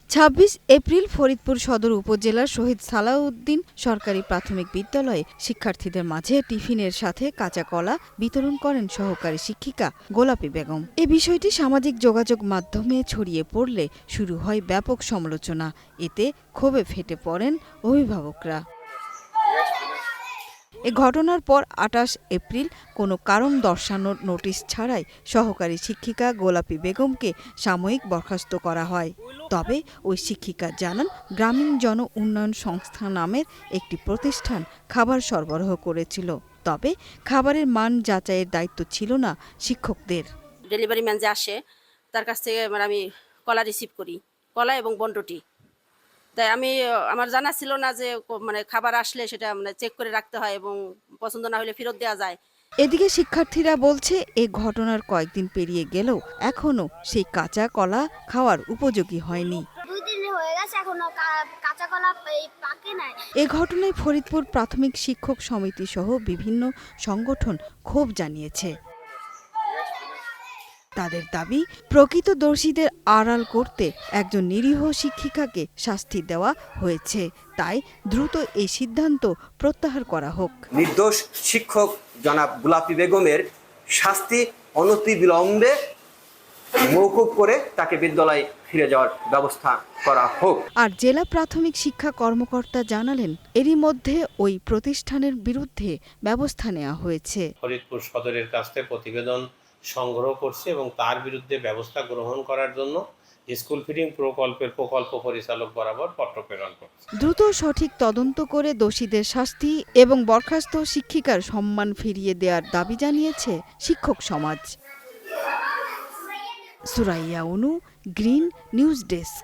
২৬ April Faridpur সদর উপজেলার শহীদ সালাউদ্দিন সরকারি প্রাথমিক বিদ্যালয়ে শিক্ষার্থীদের মাঝে টিফিনের সাথে কাঁচা কলা বিতরণ করেন সহকারী শিক্ষিকা গোলাপী বেগম। এ বিষয়টি সামাজিক যোগাযোগ মাধ্যমে ছড়িয়ে পড়লে শুরু হয় ব্যাপক সমালোচনা। এতে ক্ষোভে ফেটে পড়েন অভিভাবকরা। এ ঘটনার পর ২৮ এপ্রিল কোনো কারণ দর্শানোর নোটিশ ছাড়াই সহকারী শিক্ষিকা গোলাপী বেগমকে সাময়িক বরখাস্ত করা হয়। তবে ওই শিক্ষিকা জানান, গ্রামীণ জন উন্নয়ন সংস্থা নামের একটি প্রতিষ্ঠান খাবার সরবরাহ করেছিল। তবে খাবারের মান যাচাইয়ের দায়িত্ব ছিল না শিক্ষকদের। ডেলিভারি ম্যান যে আসে তার কাছ থেকে আমি কলা রিসিভ করি, কলা এবং বন্ডটি। তাই আমার জানা ছিল না যে খাবার আসলে সেটা চেক করে রাখতে হয় এবং পছন্দ না হলে ফেরত দেওয়া যায়। এদিকে শিক্ষার্থীরা বলছে, এই ঘটনার কয়েকদিন পেরিয়ে গেলেও এখনো সেই কাঁচা কলা খাওয়ার উপযোগী হয়নি। 2 দিন হয়ে গেছে এখনো কাঁচা কলা পাকে নাই। এ ঘটনায় ফরিদপুর প্রাথমিক শিক্ষক সমিতি সহ বিভিন্ন সংগঠন ক্ষোভ জানিয়েছে। তাদের দাবি, প্রকৃত দোষীদের আড়াল করতে একজন নিরীহ শিক্ষিকাকে শাস্তি দেওয়া হয়েছে। তাই দ্রুত এই সিদ্ধান্ত প্রত্যাহার করা হোক। নির্দোষ শিক্ষক জনাব গোলাপী বেগমের শাস্তি অনতিবিলম্বে মওকুফ করে তাকে বিদ্যালয়ে ফিরে যাওয়ার ব্যবস্থা করা হোক। আর জেলা প্রাথমিক শিক্ষা কর্মকর্তা জানালেন, এরই মধ্যে ওই প্রতিষ্ঠানের বিরুদ্ধে ব্যবস্থা নেওয়া হয়েছে। ফরিদপুর সদরের কাছ থেকে প্রতিবেদন সংগ্রহ করছে এবং তার বিরুদ্ধে ব্যবস্থা গ্রহণ করার জন্য স্কুল ফিডিং প্রকল্পের প্রকল্প পরিচালক বরাবর পত্র প্রেরণ করছে। দ্রুত সঠিক তদন্ত করে দোষীদের শাস্তি এবং বরখাস্ত শিক্ষিকার সম্মান ফিরিয়ে দেওয়ার দাবি জানিয়েছে শিক্ষক সমাজ। সুরাইয়া অনু, গ্রিন নিউজ ডেস্ক।